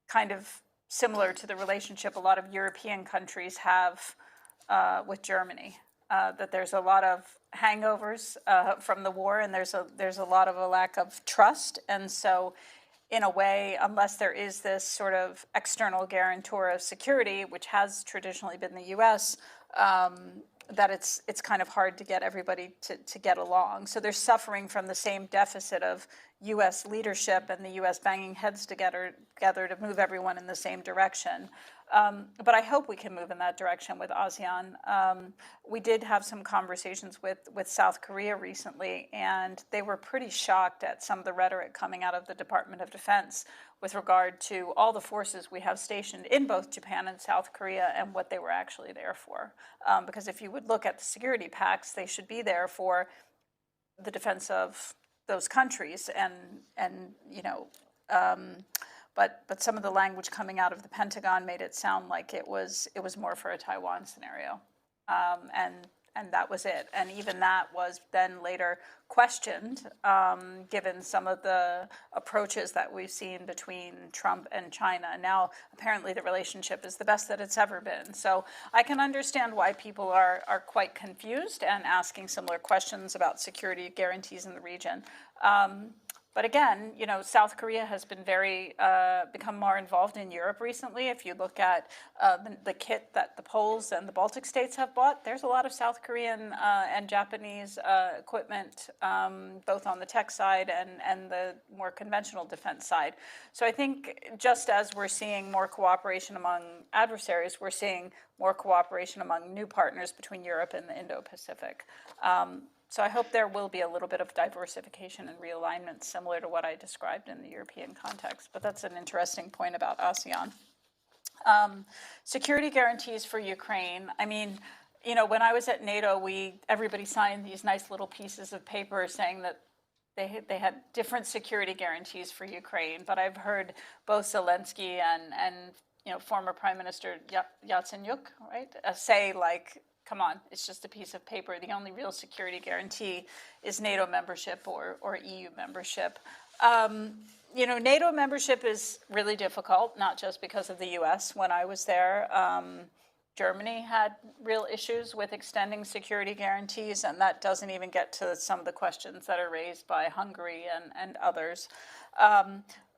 kind of similar to the relationship a lot of European countries have with Germany. That there's a lot of hangovers from the war, and there's a lot of a lack of trust. And so, in a way, unless there is this sort of external guarantor of security, which has traditionally been the U.S., that it's kind of hard to get everybody to get along. So they're suffering from the same deficit of U.S. leadership and the U.S. banging heads together to move everyone in the same direction. But I hope we can move in that direction with ASEAN. We did have some conversations with South Korea recently, and they were pretty shocked at some of the rhetoric coming out of the Department of Defense with regard to all the forces we have stationed in both Japan and South Korea and what they were actually there for. Because if you would look at the security pacts, they should be there for the defense of those countries, and you know, but some of the language coming out of the Pentagon made it sound like it was more for a Taiwan scenario, and that was it. And even that was then later questioned, given some of the approaches that we've seen between Trump and China. Now, apparently, the relationship is the best that it's ever been. So I can understand why people are quite confused and asking similar questions about security guarantees in the region. But again, you know, South Korea has been become more involved in Europe recently. If you look at the kit that the Poles and the Baltic states have bought, there's a lot of South Korean and Japanese equipment, both on the tech side and the more conventional defense side. So I think just as we're seeing more cooperation among adversaries, we're seeing more cooperation among new partners between Europe and the Indo-Pacific. So I hope there will be a little bit of diversification and realignment similar to what I described in the European context. But that's an interesting point about ASEAN. Security guarantees for Ukraine. I mean, you know, when I was at NATO, everybody signed these nice little pieces of paper saying that they had different security guarantees for Ukraine. But I've heard both Zelensky and you know, former Prime Minister Yatsenyuk, right, say like, come on, it's just a piece of paper. The only real security guarantee is NATO membership or EU membership. You know, NATO membership is really difficult, not just because of the US. When I was there, Germany had real issues with extending security guarantees, and that doesn't even get to some of the questions that are raised by Hungary and others.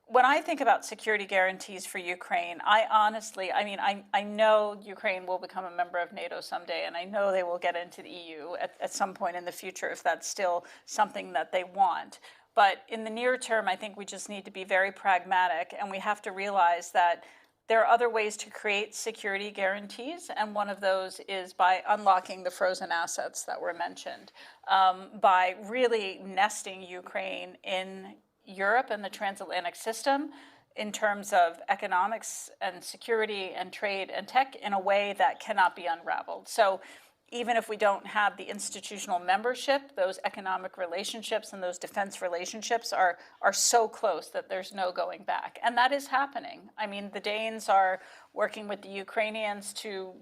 When I think about security guarantees for Ukraine, I know Ukraine will become a member of NATO someday, and I know they will get into the EU at some point in the future if that's still something that they want. But in the near term, I think we just need to be very pragmatic, and we have to realize that there are other ways to create security guarantees, and one of those is by unlocking the frozen assets that were mentioned, by really nesting Ukraine in Europe and the transatlantic system in terms of economics and security and trade and tech in a way that cannot be unraveled. So even if we don't have the institutional membership, those economic relationships and those defense relationships are so close that there's no going back. And that is happening. I mean, the Danes are working with the Ukrainians to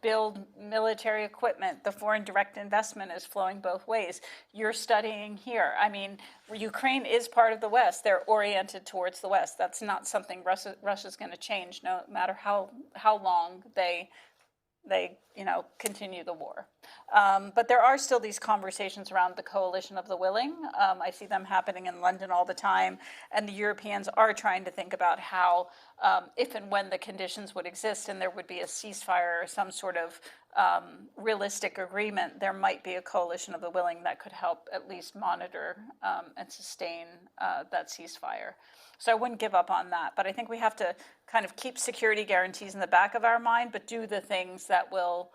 build military equipment. The foreign direct investment is flowing both ways. You're studying here. I mean, Ukraine is part of the West. They're oriented towards the West. That's not something Russia's going to change, no matter how long they continue the war. But there are still these conversations around the coalition of the willing. I see them happening in London all the time, and the Europeans are trying to think about how, if and when the conditions would exist and there would be a ceasefire or some sort of realistic agreement, there might be a coalition of the willing that could help at least monitor and sustain that ceasefire. So I wouldn't give up on that, but I think we have to kind of keep security guarantees in the back of our mind, but do the things that will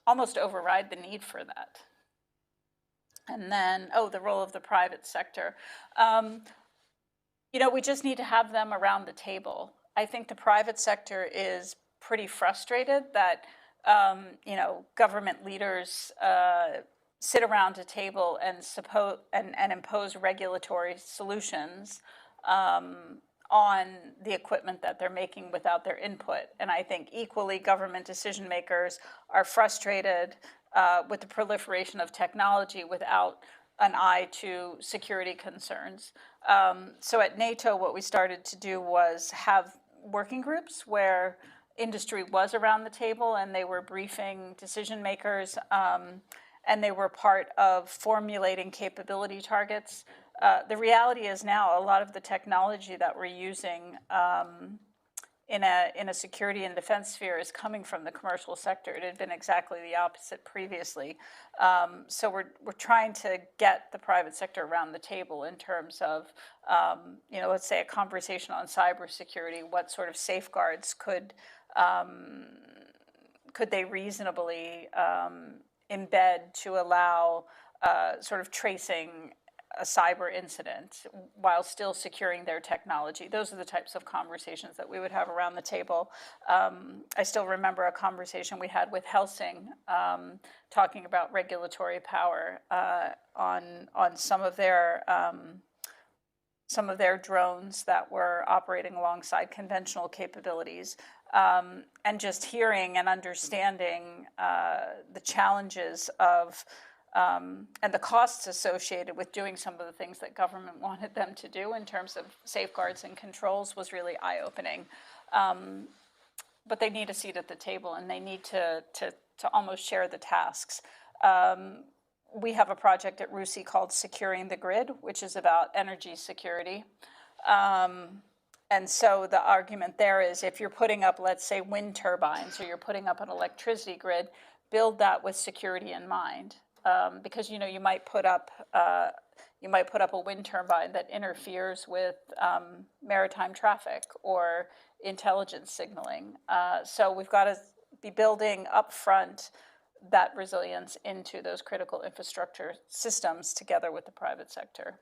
almost override the need for that. And then, the role of the private sector. We just need to have them around the table. I think the private sector is pretty frustrated that, government leaders sit around a table and impose regulatory solutions on the equipment that they're making without their input. And I think equally government decision makers are frustrated with the proliferation of technology without an eye to security concerns. So at NATO, what we started to do was have working groups where industry was around the table and they were briefing decision makers, and they were part of formulating capability targets. The reality is now a lot of the technology that we're using in a security and defense sphere is coming from the commercial sector. It had been exactly the opposite previously. So we're trying to get the private sector around the table in terms of, let's say a conversation on cybersecurity. What sort of safeguards could they reasonably embed to allow sort of tracing a cyber incident while still securing their technology? Those are the types of conversations that we would have around the table. I still remember a conversation we had with Helsing talking about regulatory power on some of their drones that were operating alongside conventional capabilities, and just hearing and understanding the challenges of and the costs associated with doing some of the things that government wanted them to do in terms of safeguards and controls was really eye-opening. But they need a seat at the table, and they need to almost share the tasks. We have a project at RUSI called Securing the Grid, which is about energy security. And so the argument there is if you're putting up, let's say, wind turbines, or you're putting up an electricity grid, build that with security in mind. Because you might put up a wind turbine that interferes with maritime traffic or intelligence signaling. So we've got to be building upfront that resilience into those critical infrastructure systems together with the private sector.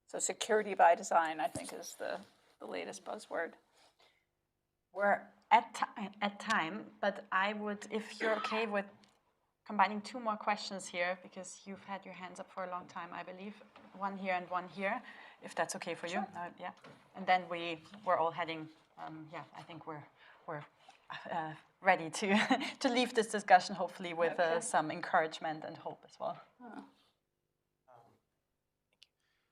So security by design, I think, is the latest buzzword. We're at time, but I would, if you're okay with combining two more questions here, because you've had your hands up for a long time, I believe. One here and one here, if that's okay for you. Sure. Yeah. And then we're all heading, I think we're ready to leave this discussion, hopefully with some encouragement and hope as well.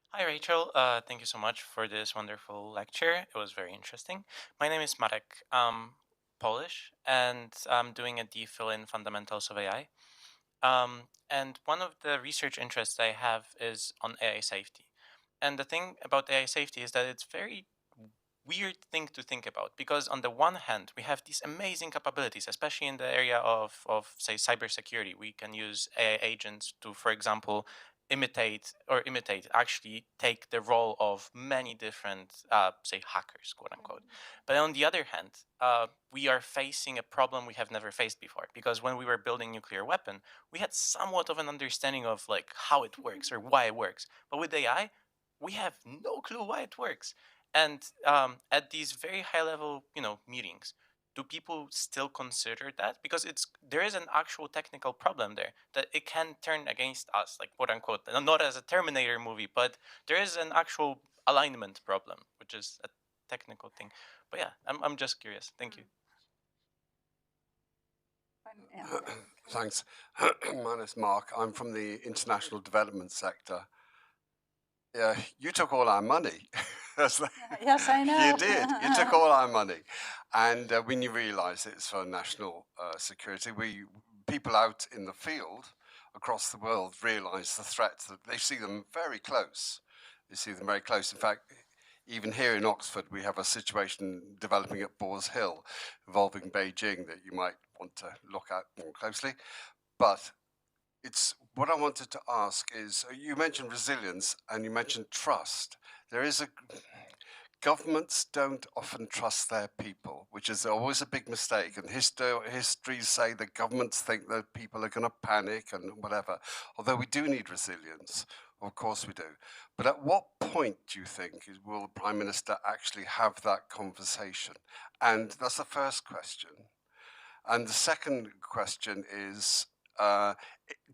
Hi, Rachel. Thank you so much for this wonderful lecture. It was very interesting. My name is Marek. I'm Polish, and I'm doing a DPhil in Fundamentals of AI. And one of the research interests I have is on AI safety. And the thing about AI safety is that it's very weird thing to think about, because on the one hand, we have these amazing capabilities, especially in the area of say, cybersecurity. We can use AI agents to, for example, actually take the role of many different, say, hackers, quote unquote. But on the other hand, we are facing a problem we have never faced before, because when we were building nuclear weapon, we had somewhat of an understanding of like how it works or why it works. But with AI, we have no clue why it works. And at these very high level, meetings, do people still consider that? Because there is an actual technical problem there that it can turn against us, like quote unquote, not as a Terminator movie, but there is an actual alignment problem, which is a technical thing. But yeah, I'm just curious. Thank you. Thanks. My name's Mark. I'm from the international development sector. Yeah, you took all our money. Yes, I know. You did. You took all our money. And when you realise it's for national security, people out in the field across the world realise the threats. That they see them very close. They see them very close. In fact, even here in Oxford, we have a situation developing at Boars Hill involving Beijing that you might want to look at more closely. But what I wanted to ask is, you mentioned resilience and you mentioned trust. Governments don't often trust their people, which is always a big mistake. And histories say that governments think that people are going to panic and whatever. Although we do need resilience, of course we do. But at what point do you think will the Prime Minister actually have that conversation? And that's the first question. And the second question is,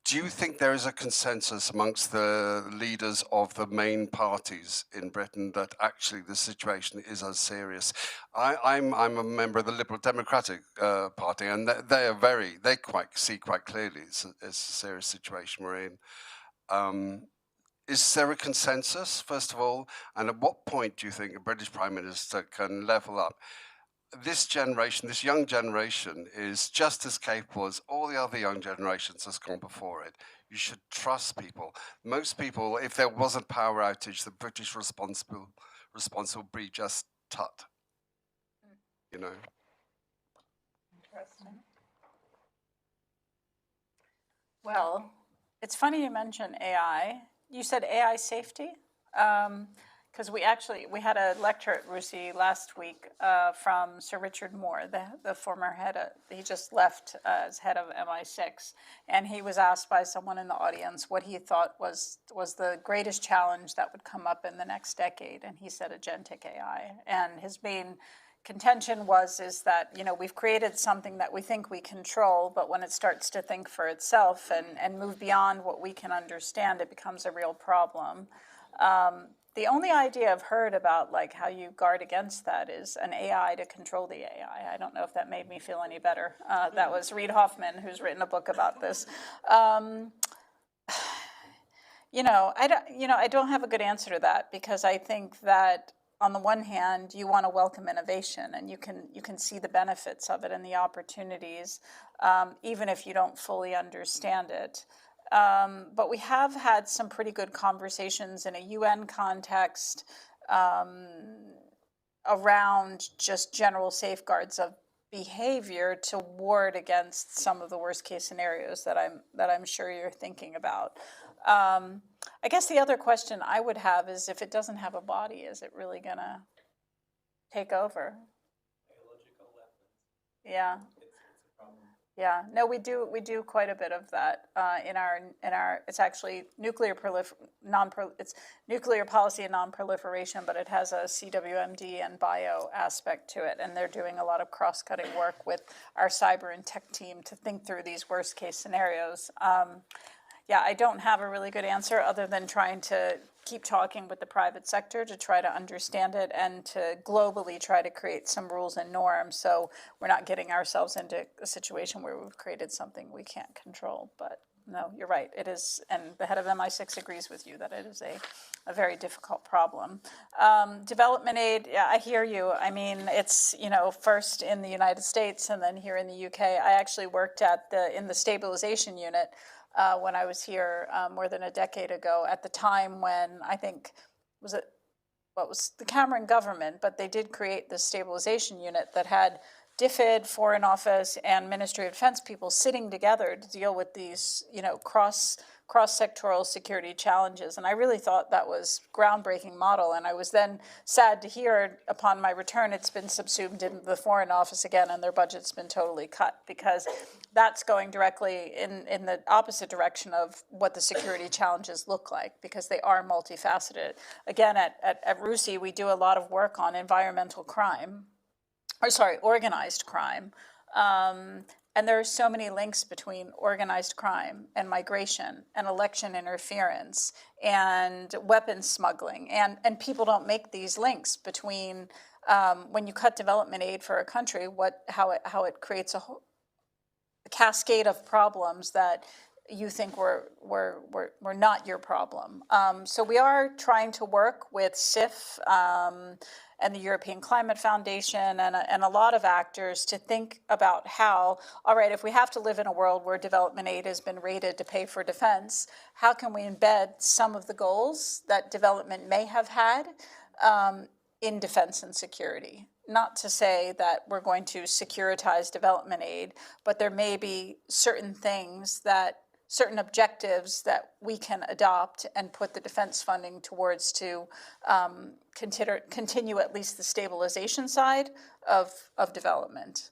do you think there is a consensus amongst the leaders of the main parties in Britain that actually the situation is as serious? I'm a member of the Liberal Democratic Party, and they see quite clearly it's a serious situation we're in. Is there a consensus, first of all? And at what point do you think a British Prime Minister can level up? This generation, this young generation, is just as capable as all the other young generations that's gone before it. You should trust people. Most people, if there was a power outage, the British response would be just tut. You know. Interesting. Well, it's funny you mention AI. You said AI safety? Because we had a lecture at RUSI last week from Sir Richard Moore, the former head he just left as head of MI6, and he was asked by someone in the audience what he thought was the greatest challenge that would come up in the next decade, and he said agentic AI. And his main contention is that we've created something that we think we control, but when it starts to think for itself and move beyond what we can understand, it becomes a real problem. The only idea I've heard about how you guard against that is an AI to control the AI. I don't know if that made me feel any better. That was Reid Hoffman, who's written a book about this. I don't have a good answer to that, because I think that on the one hand, you want to welcome innovation, and you can see the benefits of it and the opportunities, even if you don't fully understand it. But we have had some pretty good conversations in a UN context around just general safeguards of behavior to ward against some of the worst case scenarios that I'm sure you're thinking about. I guess the other question I would have is, if it doesn't have a body, is it really gonna take over? Biological weapons. Yeah. Yeah, no, we do quite a bit of that in our. It's actually it's nuclear policy and non-proliferation, but it has a CWMD and bio aspect to it, and they're doing a lot of cross-cutting work with our cyber and tech team to think through these worst-case scenarios. Yeah, I don't have a really good answer other than trying to keep talking with the private sector to try to understand it and to globally try to create some rules and norms so we're not getting ourselves into a situation where we've created something we can't control. But no, you're right, it is, and the head of MI6 agrees with you that it is a very difficult problem. Development aid, yeah, I hear you. I mean, it's, first in the United States and then here in the UK. I actually worked in the stabilization unit when I was here more than a decade ago, at the time when I think, was the Cameron government, but they did create this stabilization unit that had DFID, Foreign Office, and Ministry of Defense people sitting together to deal with these, cross-sectoral security challenges. And I really thought that was groundbreaking model. And I was then sad to hear upon my return, it's been subsumed in the Foreign Office again, and their budget's been totally cut, because that's going directly in the opposite direction of what the security challenges look like, because they are multifaceted. Again, at RUSI, we do a lot of work on environmental crime, organized crime. And there are so many links between organized crime and migration and election interference and weapons smuggling. And people don't make these links between when you cut development aid for a country, how it creates a cascade of problems that you think were not your problem. So we are trying to work with SIF and the European Climate Foundation and a lot of actors to think about how, all right, if we have to live in a world where development aid has been rated to pay for defense, how can we embed some of the goals that development may have had in defense and security? Not to say that we're going to securitize development aid, but there may be certain things certain objectives that we can adopt and put the defense funding towards to continue at least the stabilization side of development.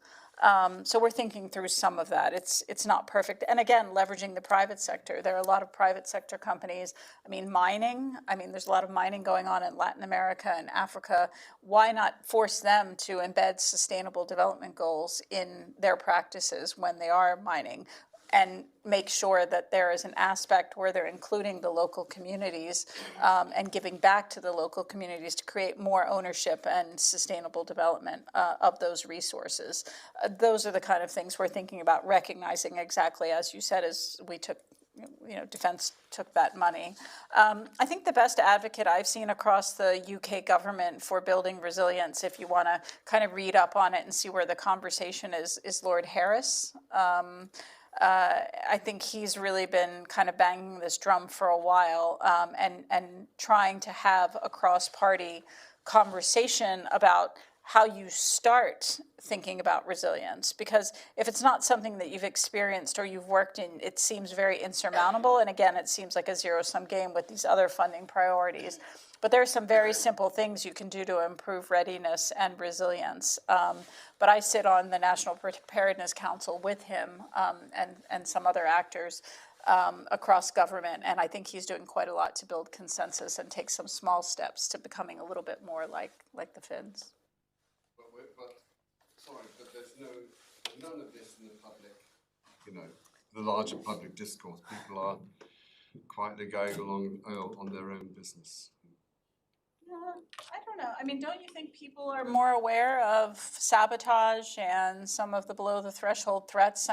So we're thinking through some of that. It's not perfect. And again, leveraging the private sector. There are a lot of private sector companies. Mining. There's a lot of mining going on in Latin America and Africa. Why not force them to embed sustainable development goals in their practices when they are mining? And make sure that there is an aspect where they're including the local communities and giving back to the local communities to create more ownership and sustainable development of those resources. Those are the kind of things we're thinking about, recognizing exactly, as you said, as we took, defense took that money. I think the best advocate I've seen across the UK government for building resilience, if you want to kind of read up on it and see where the conversation is Lord Harris. I think he's really been kind of banging this drum for a while and trying to have a cross-party conversation about how you start thinking about resilience. Because if it's not something that you've experienced or you've worked in, it seems very insurmountable. And again, it seems like a zero-sum game with these other funding priorities. But there are some very simple things you can do to improve readiness and resilience. But I sit on the National Preparedness Council with him and some other actors across government, and I think he's doing quite a lot to build consensus and take some small steps to becoming a little bit more like the Finns. But there's none of this in the public, the larger public discourse. People are quietly going along on their own business. I don't know. Don't you think people are more aware of sabotage and some of the below the threshold threats?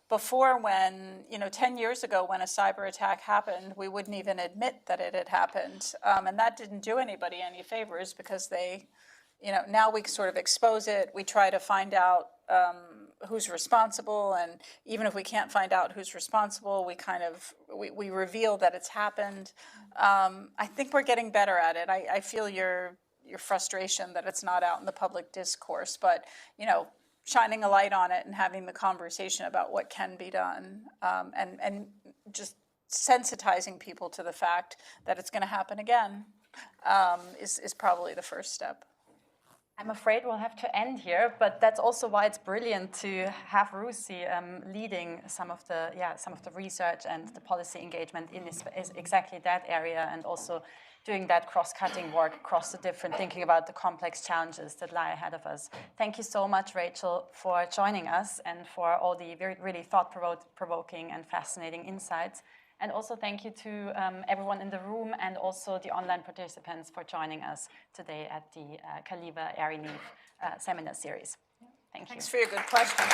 Before, when, 10 years ago when a cyber attack happened, we wouldn't even admit that it had happened. And that didn't do anybody any favors, because they, now we sort of expose it. We try to find out who's responsible. And even if we can't find out who's responsible, we reveal that it's happened. I think we're getting better at it. I feel your frustration that it's not out in the public discourse, but, shining a light on it and having the conversation about what can be done, and just sensitizing people to the fact that it's going to happen again is probably the first step. I'm afraid we'll have to end here, but that's also why it's brilliant to have RUSI leading some of the research and the policy engagement in exactly that area, and also doing that cross-cutting work across the different, thinking about the complex challenges that lie ahead of us. Thank you so much, Rachel, for joining us and for all the really thought-provoking and fascinating insights. And also thank you to everyone in the room and also the online participants for joining us today at the Calleva Airey Neave seminar series. Thank you. Thanks for your good questions.